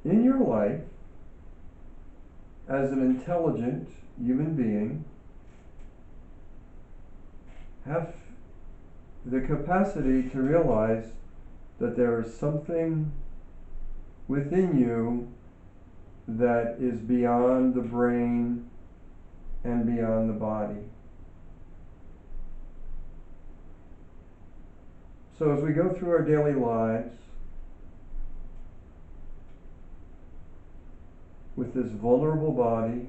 in your life, as an intelligent human being, have the capacity to realize that there is something within you that is beyond the brain and beyond the body. So as we go through our daily lives with this vulnerable body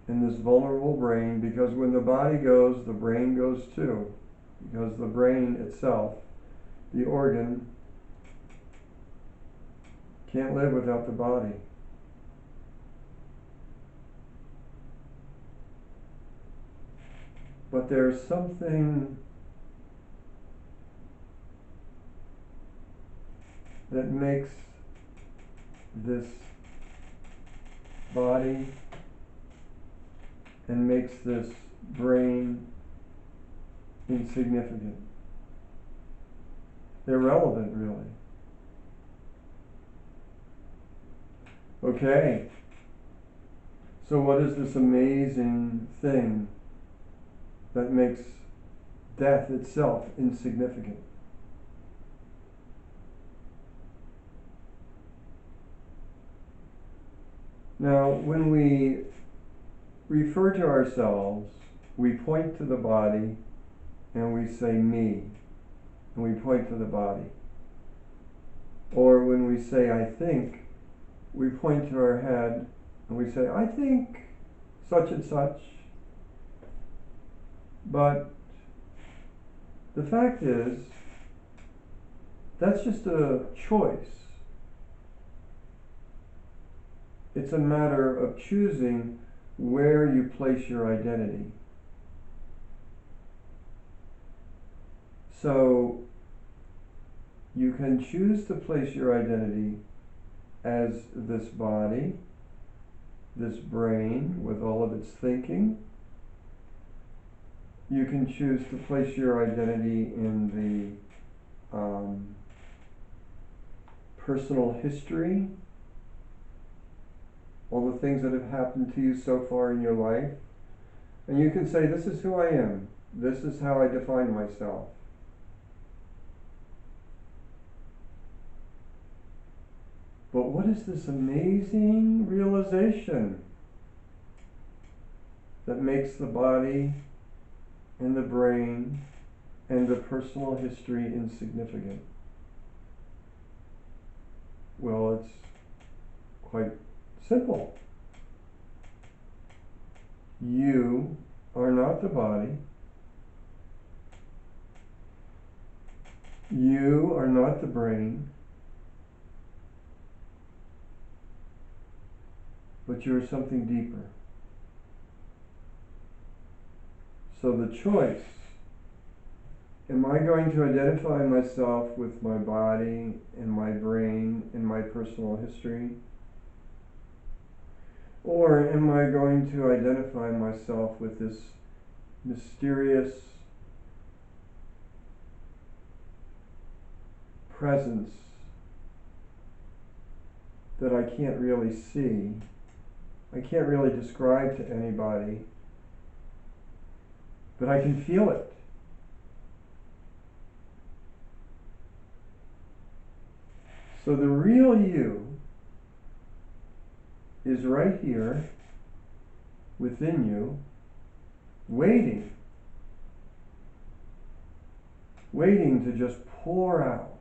and this vulnerable brain, because when the body goes, the brain goes too, because the brain itself, the organ, can't live without the body. But there's something that makes this body and makes this brain insignificant, irrelevant, really. Okay, so what is this amazing thing that makes death itself insignificant? Now, when we refer to ourselves, we point to the body and we say me, and we point to the body. Or when we say I think, we point to our head and we say I think such and such. But the fact is, that's just a choice. It's a matter of choosing where you place your identity. So you can choose to place your identity as this body, this brain with all of its thinking. You can choose to place your identity in the personal history, all the things that have happened to you so far in your life. And you can say, this is who I am. This is how I define myself. But what is this amazing realization that makes the body and the brain and the personal history insignificant? Well, it's quite simple. You are not the body. You are not the brain. But you are something deeper. So the choice, am I going to identify myself with my body and my brain and my personal history? Or am I going to identify myself with this mysterious presence that I can't really see, I can't really describe to anybody, but I can feel it. So the real you is right here within you, waiting to just pour out.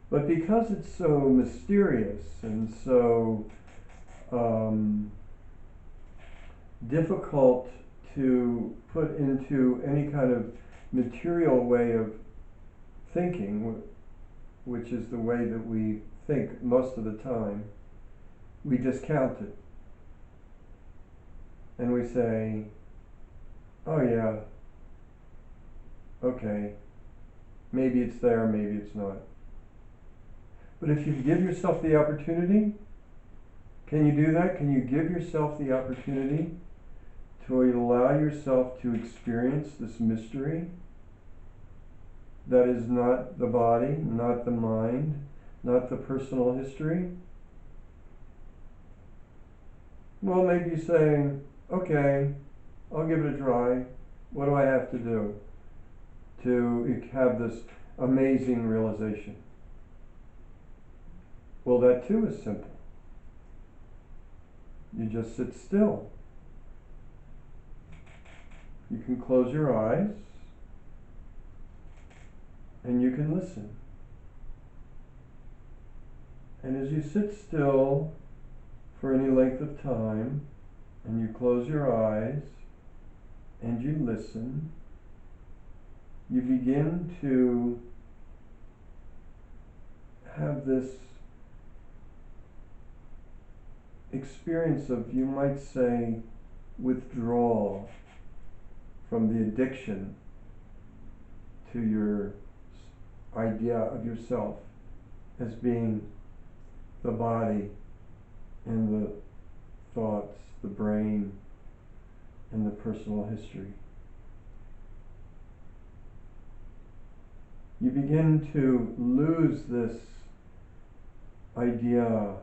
But because it's so mysterious and so difficult to put into any kind of material way of thinking, which is the way that we think most of the time, we discount it. And we say, oh yeah, okay, maybe it's there, maybe it's not. But if you give yourself the opportunity, can you do that? Can you give yourself the opportunity to allow yourself to experience this mystery? that is not the body, not the mind, not the personal history? Well, maybe you say, okay, I'll give it a try. What do I have to do to have this amazing realization? Well, that too is simple. You just sit still. You can close your eyes and you can listen. And as you sit still for any length of time and you close your eyes and you listen, you begin to have this experience of, you might say, withdrawal from the addiction to your idea of yourself as being the body and the thoughts, the brain, and the personal history. You begin to lose this idea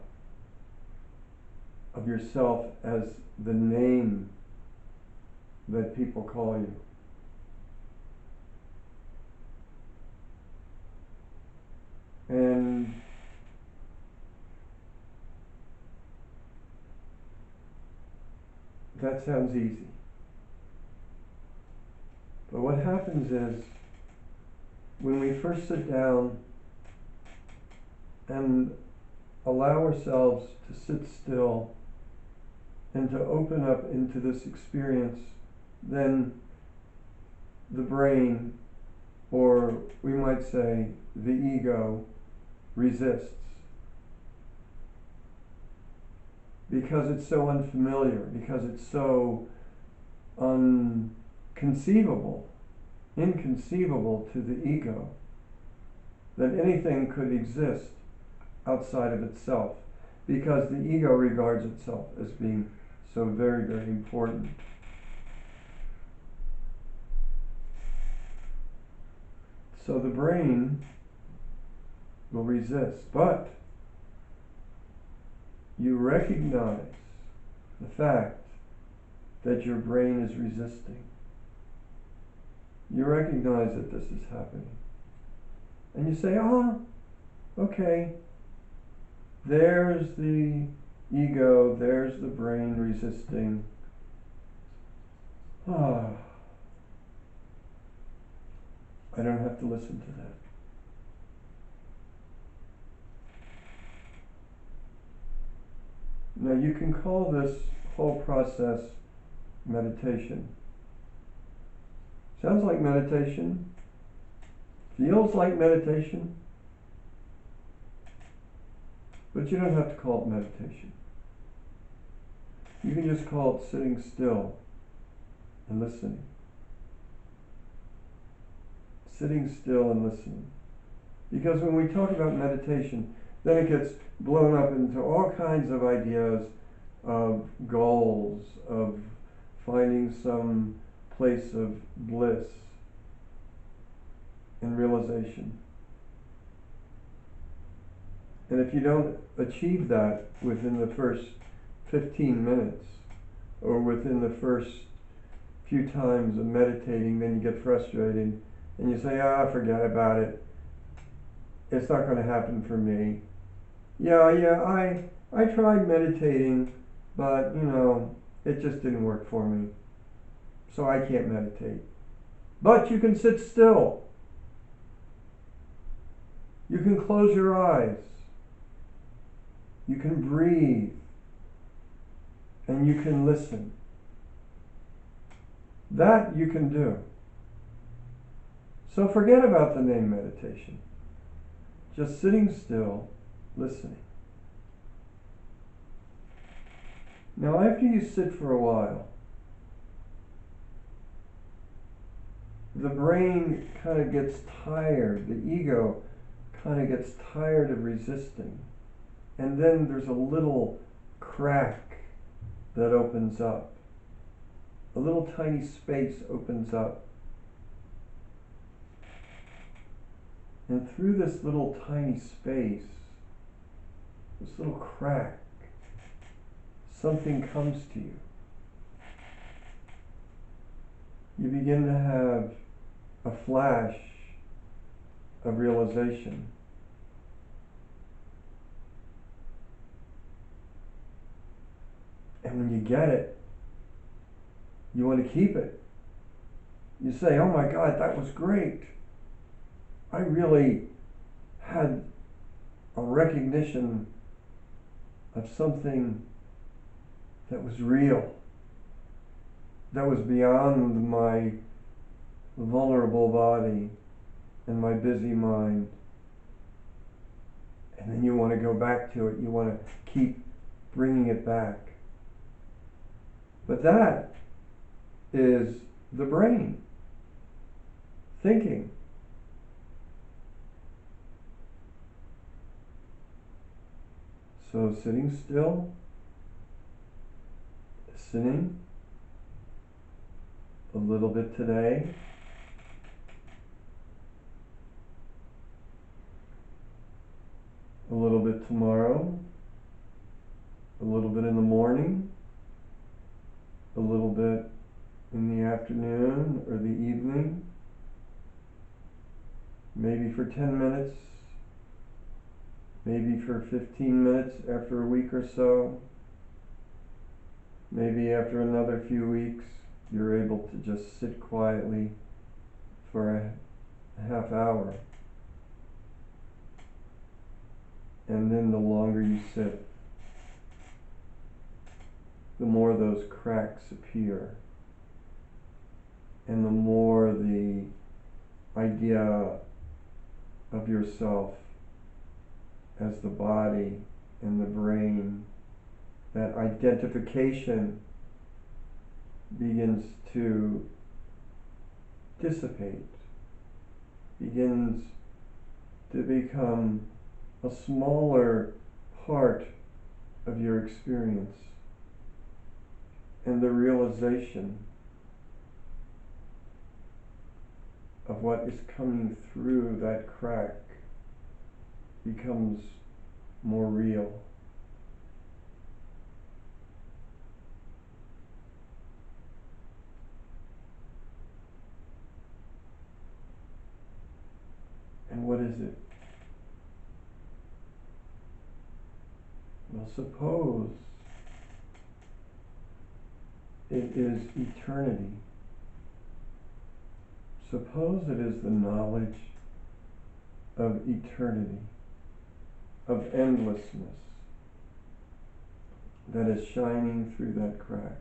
of yourself as the name that people call you. And that sounds easy. But what happens is, when we first sit down and allow ourselves to sit still and to open up into this experience, then the brain, or we might say the ego, resists. Because it's so unfamiliar, because it's so inconceivable to the ego, that anything could exist outside of itself, because the ego regards itself as being so very, very important. So the brain will resist, but you recognize the fact that your brain is resisting. You recognize that this is happening. And you say, okay, there's the ego, there's the brain resisting. I don't have to listen to that. Now you can call this whole process meditation. Sounds like meditation. Feels like meditation. But you don't have to call it meditation. You can just call it sitting still and listening. Sitting still and listening. Because when we talk about meditation, then it gets blown up into all kinds of ideas of goals, of finding some place of bliss and realization. And if you don't achieve that within the first 15 minutes, or within the first few times of meditating, then you get frustrated and you say, forget about it. It's not going to happen for me. I tried meditating, but it just didn't work for me. So I can't meditate. But you can sit still. You can close your eyes. You can breathe. And you can listen. That you can do. So forget about the name meditation. Just sitting still, listening. Now after you sit for a while, the brain kind of gets tired, the ego kind of gets tired of resisting. And then there's a little crack that opens up. A little tiny space opens up. And through this little tiny space, this little crack, something comes to you. You begin to have a flash of realization. And when you get it, you want to keep it. You say, oh my God, that was great. I really had a recognition of something that was real, that was beyond my vulnerable body and my busy mind. And then you want to go back to it. You want to keep bringing it back. But that is the brain thinking. So sitting still, listening a little bit today, a little bit tomorrow, a little bit in the morning, a little bit in the afternoon or the evening, maybe for 10 minutes, maybe for 15 minutes after a week or so, maybe after another few weeks, you're able to just sit quietly for a half hour. And then the longer you sit, the more those cracks appear, and the more the idea of yourself as the body and the brain, that identification begins to dissipate, begins to become a smaller part of your experience. And the realization of what is coming through that crack becomes more real. And what is it? Well, suppose it is eternity. Suppose it is the knowledge of eternity, of endlessness, that is shining through that crack.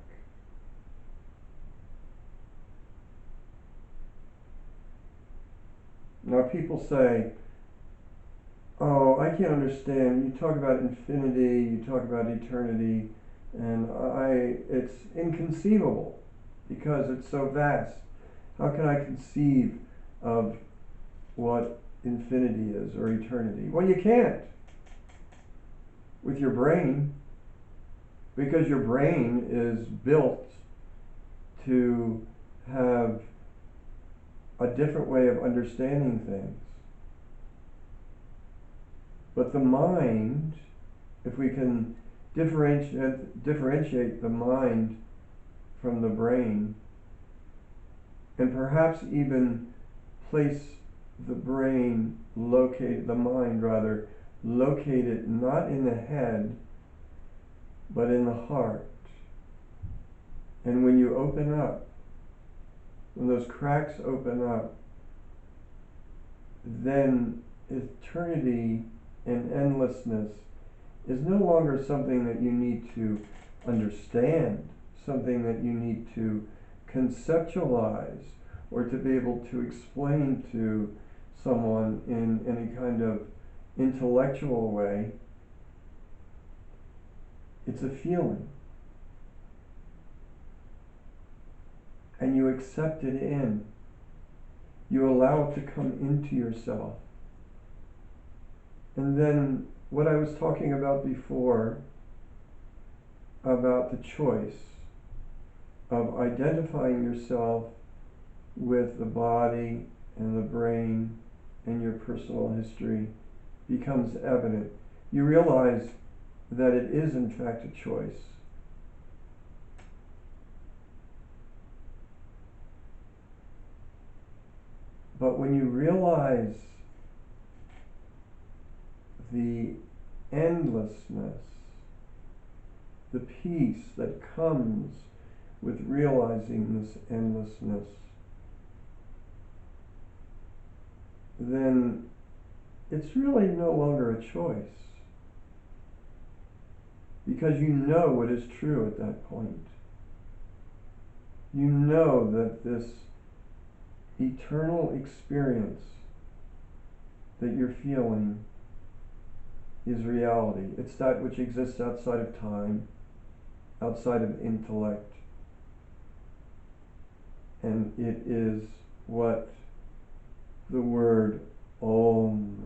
Now people say, oh, I can't understand. You talk about infinity, you talk about eternity, and it's inconceivable because it's so vast. How can I conceive of what infinity is or eternity? Well, you can't with your brain, because your brain is built to have a different way of understanding things. But the mind, if we can differentiate the mind from the brain, and perhaps even place the brain, the mind rather, located not in the head, but in the heart. And when you open up, when those cracks open up, then eternity and endlessness is no longer something that you need to understand, something that you need to conceptualize or to be able to explain to someone in any kind of intellectual way. It's a feeling. And you accept it in. You allow it to come into yourself. And then what I was talking about before, about the choice of identifying yourself with the body and the brain and your personal history becomes evident. You realize that it is in fact a choice. But when you realize the endlessness, the peace that comes with realizing this endlessness, then it's really no longer a choice. Because you know what is true at that point. You know that this eternal experience that you're feeling is reality. It's that which exists outside of time, outside of intellect, and it is what the word Om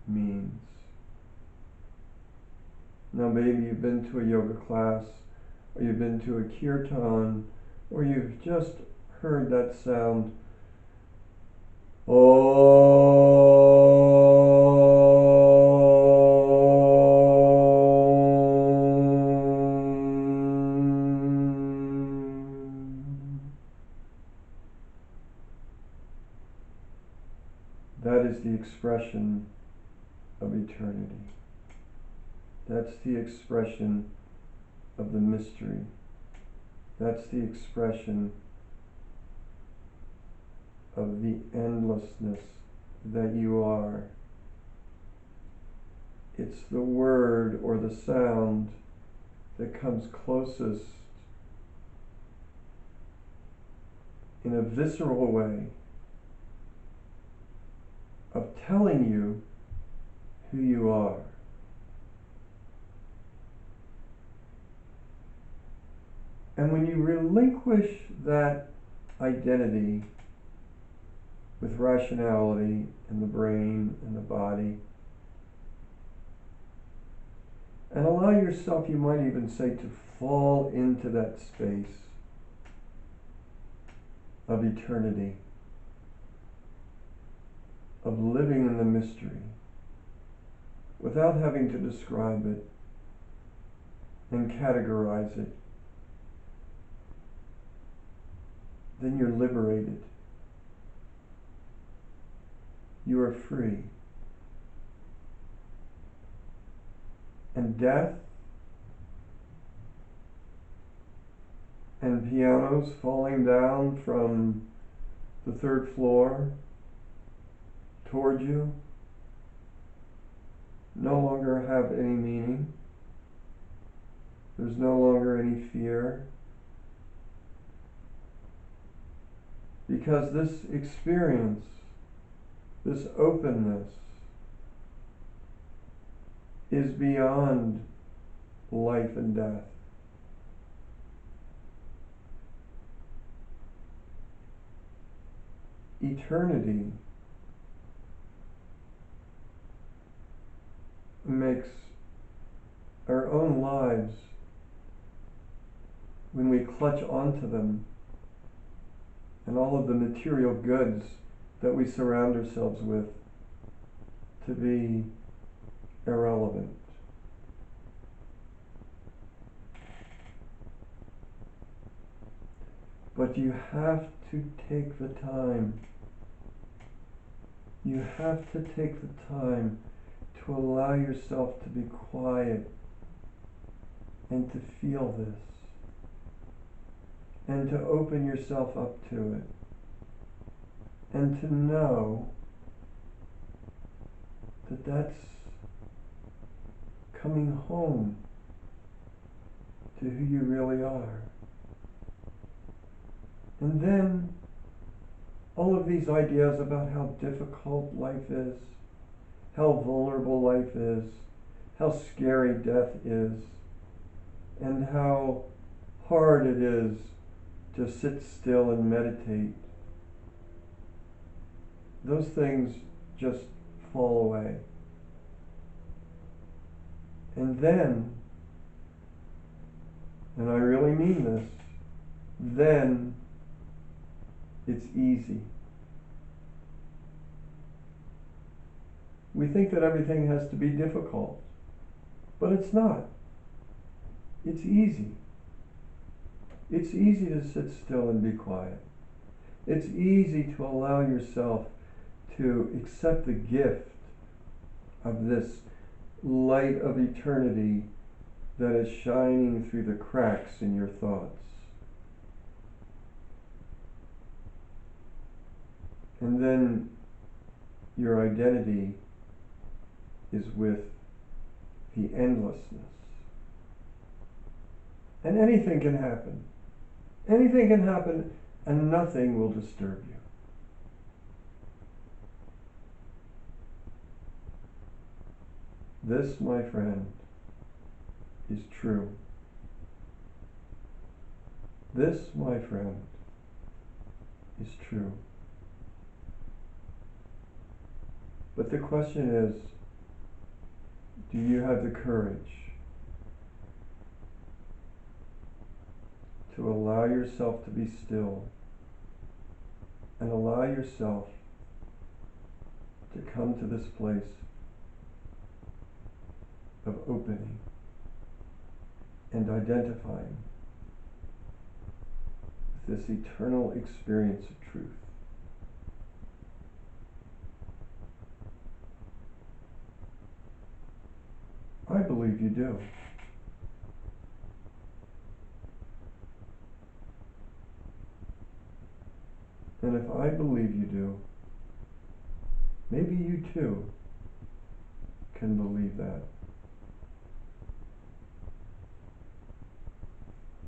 means. Now maybe you've been to a yoga class, or you've been to a kirtan, or you've just heard that sound, that is the expression of eternity. That's the expression of the mystery. That's the expression of the endlessness that you are. It's the word or the sound that comes closest in a visceral way of telling you who you are. And when you relinquish that identity with rationality and the brain and the body, and allow yourself, you might even say, to fall into that space of eternity, of living in the mystery, without having to describe it and categorize it, then you're liberated. You are free. And death and pianos falling down from the third floor toward you no longer have any meaning. There's no longer any fear. Because this experience, this openness, is beyond life and death. Eternity makes our own lives, when we clutch onto them, and all of the material goods that we surround ourselves with, to be irrelevant. But you have to take the time. You have to take the time to allow yourself to be quiet and to feel this, and to open yourself up to it, and to know that that's coming home to who you really are. And then all of these ideas about how difficult life is, how vulnerable life is, how scary death is, and how hard it is to sit still and meditate, those things just fall away. And then, and I really mean this, then it's easy. we think that everything has to be difficult, but it's not. It's easy. It's easy to sit still and be quiet. It's easy to allow yourself to accept the gift of this light of eternity that is shining through the cracks in your thoughts. And then your identity is with the endlessness. And anything can happen. Anything can happen, and nothing will disturb you. This, my friend, is true. This, my friend, is true. But the question is, do you have the courage to allow yourself to be still and allow yourself to come to this place of opening and identifying with this eternal experience of truth? I believe you do. And if I believe you do, maybe you too can believe that.